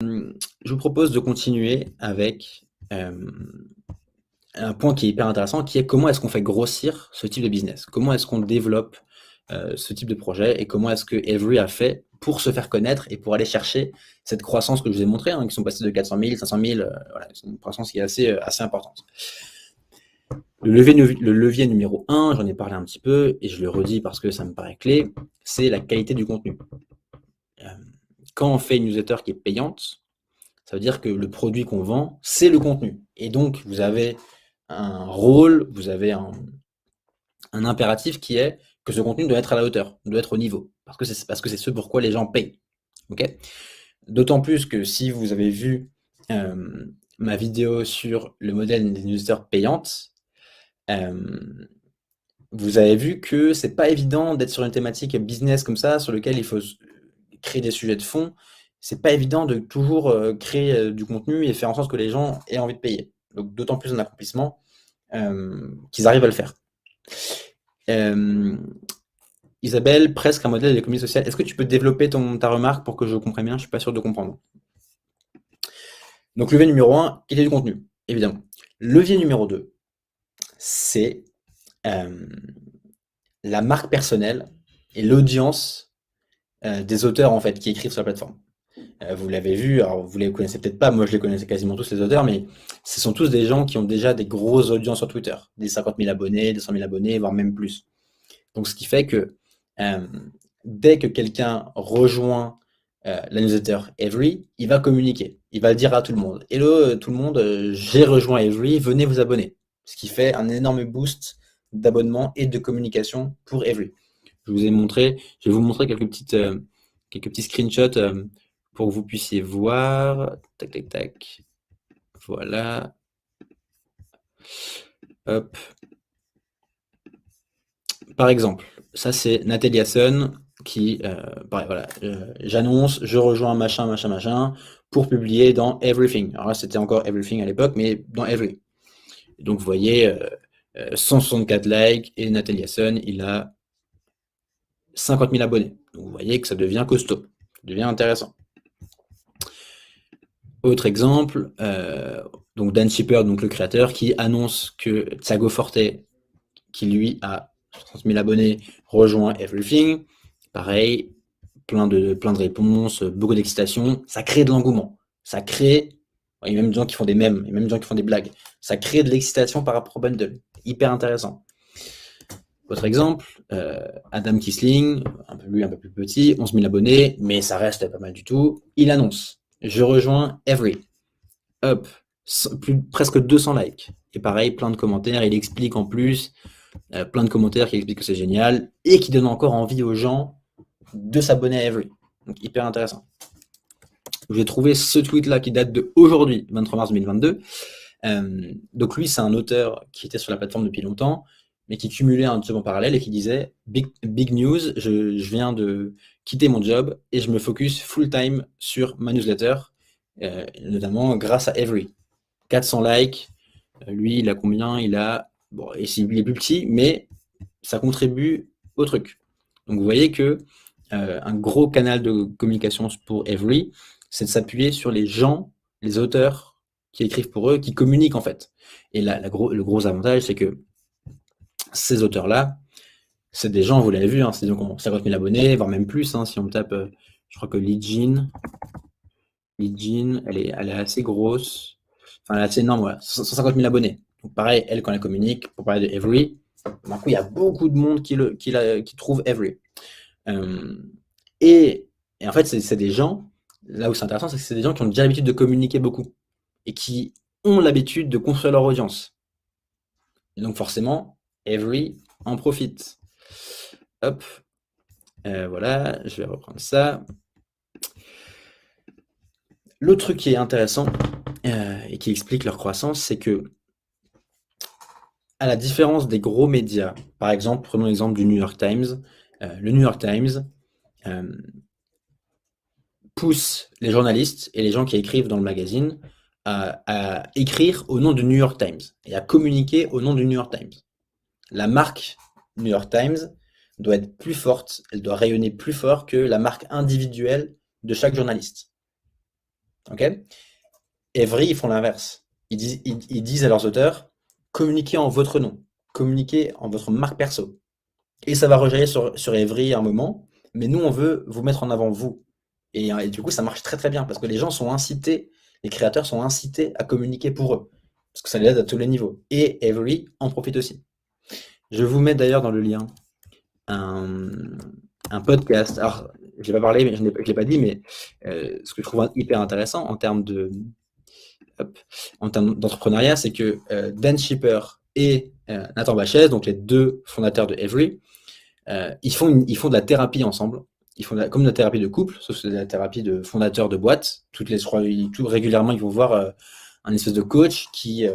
Je vous propose de continuer avec un point qui est hyper intéressant, qui est comment est-ce qu'on fait grossir ce type de business? Comment est-ce qu'on développe ce type de projet et comment est-ce que Every a fait pour se faire connaître et pour aller chercher cette croissance que je vous ai montrée, hein, qui sont passés de 400 000, 500 000, voilà, c'est une croissance qui est assez importante. Le levier numéro 1, j'en ai parlé un petit peu et je le redis parce que ça me paraît clé, c'est la qualité du contenu. Quand on fait une newsletter qui est payante, ça veut dire que le produit qu'on vend, c'est le contenu. Et donc, vous avez un rôle, vous avez un impératif qui est que ce contenu doit être à la hauteur, doit être au niveau. Parce que c'est ce pourquoi les gens payent. Okay, d'autant plus que si vous avez vu ma vidéo sur le modèle des newsletters payantes, vous avez vu que c'est pas évident d'être sur une thématique business comme ça, sur lequel il faut créer des sujets de fond. C'est pas évident de toujours créer du contenu et faire en sorte que les gens aient envie de payer. Donc d'autant plus un accomplissement qu'ils arrivent à le faire. Isabelle, presque un modèle d'économie sociale. Est-ce que tu peux développer ta remarque pour que je comprenne bien? Je suis pas sûr de comprendre. Donc levier numéro 1, qualité du contenu, évidemment. Levier numéro 2, c'est la marque personnelle et l'audience des auteurs en fait qui écrivent sur la plateforme. Vous l'avez vu, alors vous les connaissez peut-être pas, moi je les connaissais quasiment tous les auteurs, mais ce sont tous des gens qui ont déjà des grosses audiences sur Twitter, des 50 000 abonnés, des 100 000 abonnés, voire même plus. Donc ce qui fait que dès que quelqu'un rejoint la newsletter Every, il va communiquer, il va le dire à tout le monde. Hello tout le monde, j'ai rejoint Every, venez vous abonner. Ce qui fait un énorme boost d'abonnement et de communication pour Every. Je vais vous montrer quelques petits screenshots pour que vous puissiez voir. Tac, tac, tac. Voilà. Hop. Par exemple, ça c'est Nathalie Hasson qui, pareil, voilà, j'annonce, je rejoins machin, machin, machin, pour publier dans Everything. Alors là, c'était encore Everything à l'époque, mais dans Every. Donc vous voyez, 164 likes, et Nathalie Hasson, il a 50 000 abonnés. Donc vous voyez que ça devient costaud, ça devient intéressant. Autre exemple, donc Dan Shepard, donc le créateur, qui annonce que Thiago Forte, qui lui a 60 000 abonnés, rejoint Everything. Pareil, plein de réponses, beaucoup d'excitation. Ça crée de l'engouement. Ça crée, il y a même des gens qui font des mèmes, il y a même des gens qui font des blagues. Ça crée de l'excitation par rapport au bundle. Hyper intéressant. Autre exemple, Adam Kisling, un peu plus petit, 11 000 abonnés, mais ça reste pas mal du tout. Il annonce, je rejoins Every. Hop, presque 200 likes. Et pareil, plein de commentaires. Il explique en plus, plein de commentaires qui expliquent que c'est génial et qui donnent encore envie aux gens de s'abonner à Every. Donc hyper intéressant. J'ai trouvé ce tweet-là qui date de aujourd'hui, 23 mars 2022. Donc lui, c'est un auteur qui était sur la plateforme depuis longtemps, mais qui cumulait un job en parallèle et qui disait big news, je viens de quitter mon job et je me focus full time sur ma newsletter, notamment grâce à Every. 400 likes, lui il a combien? Il a, bon, il est plus petit, mais ça contribue au truc. Donc vous voyez que un gros canal de communication pour Every, c'est de s'appuyer sur les gens, les auteurs qui écrivent pour eux, qui communiquent en fait. Et là, le gros avantage, c'est que ces auteurs-là, c'est des gens, vous l'avez vu, hein, c'est des gens qui ont 50 000 abonnés, voire même plus, hein, si on tape, je crois que Li Jin, elle est assez grosse, enfin elle est assez énorme, voilà, 150 000 abonnés. Donc pareil, elle, quand elle communique, pour parler de Every, d'un coup, il y a beaucoup de monde qui trouve Every. Et en fait, c'est des gens, là où c'est intéressant, c'est que c'est des gens qui ont déjà l'habitude de communiquer beaucoup et qui ont l'habitude de construire leur audience. Et donc forcément, Every en profite. Hop, voilà, je vais reprendre ça. L'autre truc qui est intéressant et qui explique leur croissance, c'est que, à la différence des gros médias, par exemple, prenons l'exemple du New York Times, le New York Times pousse les journalistes et les gens qui écrivent dans le magazine à écrire au nom du New York Times et à communiquer au nom du New York Times. La marque New York Times doit être plus forte, elle doit rayonner plus fort que la marque individuelle de chaque journaliste. Ok. Every, ils font l'inverse. Ils disent à leurs auteurs, communiquez en votre nom, communiquez en votre marque perso. Et ça va rejaillir sur Evry à un moment, mais nous, on veut vous mettre en avant vous. Et du coup, ça marche très très bien parce que les gens sont incités, les créateurs sont incités à communiquer pour eux, parce que ça les aide à tous les niveaux. Et Evry en profite aussi. Je vous mets d'ailleurs dans le lien un, un podcast. Alors, je n'ai pas parlé, mais je ne l'ai pas dit, mais ce que je trouve hyper intéressant en termes d'entrepreneuriat, c'est que Dan Shipper et Nathan Bachez, donc les deux fondateurs de Evry, ils font de la thérapie ensemble. Ils font comme de la thérapie de couple, sauf que c'est de la thérapie de fondateurs de boîtes. Régulièrement, ils vont voir un espèce de coach qui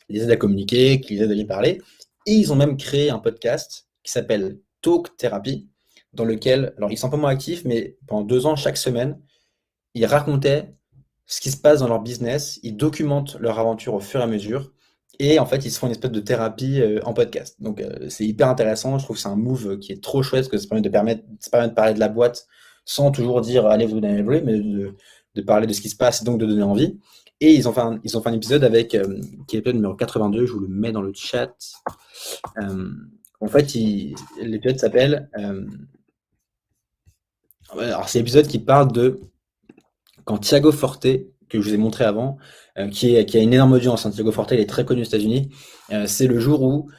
les aide à communiquer, qui les aide à y parler. Et ils ont même créé un podcast qui s'appelle Talk Therapy, dans lequel, alors ils sont un peu moins actifs, mais pendant 2 ans, chaque semaine, ils racontaient ce qui se passe dans leur business, ils documentent leur aventure au fur et à mesure, et en fait, ils se font une espèce de thérapie en podcast. Donc, c'est hyper intéressant. Je trouve que c'est un move qui est trop chouette, parce que ça permet de parler de la boîte sans toujours dire allez vous donner Every, mais de parler de ce qui se passe et donc de donner envie. Et ils ont fait un épisode avec, qui est l'épisode numéro 82, je vous le mets dans le chat. En fait, l'épisode s'appelle. Alors, c'est l'épisode qui parle de quand Thiago Forte, que je vous ai montré avant, qui a une énorme audience, hein, Thiago Forte, il est très connu aux États-Unis, c'est le jour où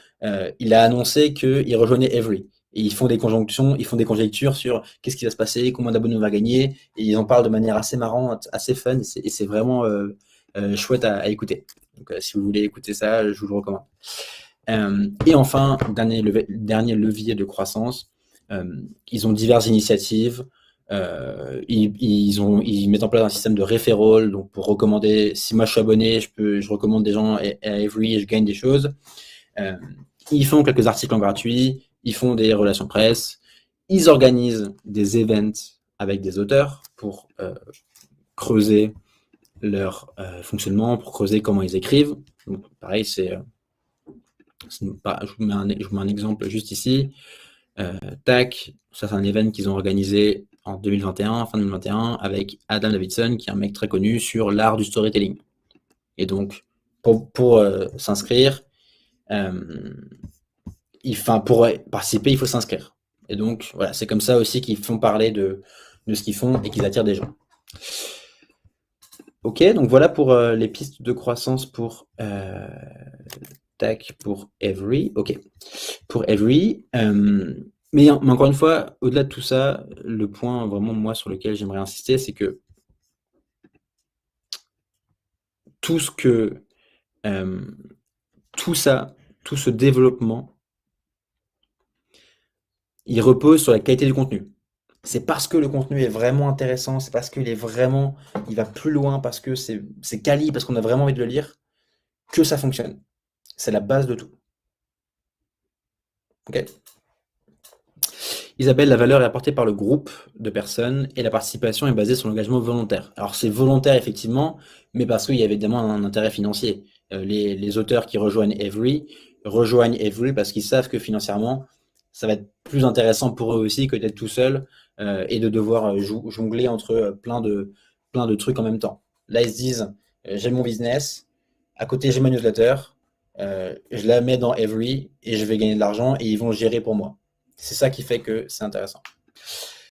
il a annoncé qu'il rejoignait Evry. Et ils font des conjectures sur qu'est-ce qui va se passer, combien d'abonnés on va gagner, et ils en parlent de manière assez marrante, assez fun, et c'est vraiment chouette à écouter. Donc si vous voulez écouter ça, je vous le recommande. Et enfin, dernier levier de croissance, ils ont diverses initiatives. Ils mettent en place un système de referral, donc pour recommander, si moi je suis abonné, je recommande des gens à Evry et je gagne des choses. Ils font quelques articles en gratuit, ils font des relations presse, ils organisent des events avec des auteurs pour creuser leur fonctionnement, pour creuser comment ils écrivent. Donc, pareil, je vous mets un exemple juste ici. Tac, ça c'est un event qu'ils ont organisé en 2021, fin 2021, avec Adam Davidson, qui est un mec très connu sur l'art du storytelling. Et donc, pour s'inscrire, pour participer, il faut s'inscrire. Et donc, voilà, c'est comme ça aussi qu'ils font parler de ce qu'ils font et qu'ils attirent des gens. Ok, donc voilà pour les pistes de croissance pour Evry. Ok, pour Evry. Mais encore une fois, au-delà de tout ça, le point vraiment moi sur lequel j'aimerais insister, c'est que tout ce développement, il repose sur la qualité du contenu. C'est parce que le contenu est vraiment intéressant, c'est parce qu'il va plus loin, parce que c'est quali, parce qu'on a vraiment envie de le lire, que ça fonctionne. C'est la base de tout. Ok. Isabelle, la valeur est apportée par le groupe de personnes et la participation est basée sur l'engagement volontaire. Alors c'est volontaire effectivement, mais parce qu'il y a évidemment un intérêt financier. Les auteurs qui rejoignent Evry parce qu'ils savent que financièrement, ça va être plus intéressant pour eux aussi que d'être tout seul et de devoir jongler entre plein de trucs en même temps. Là, ils se disent, j'ai mon business, à côté j'ai ma newsletter, je la mets dans Evry et je vais gagner de l'argent et ils vont gérer pour moi. C'est ça qui fait que c'est intéressant.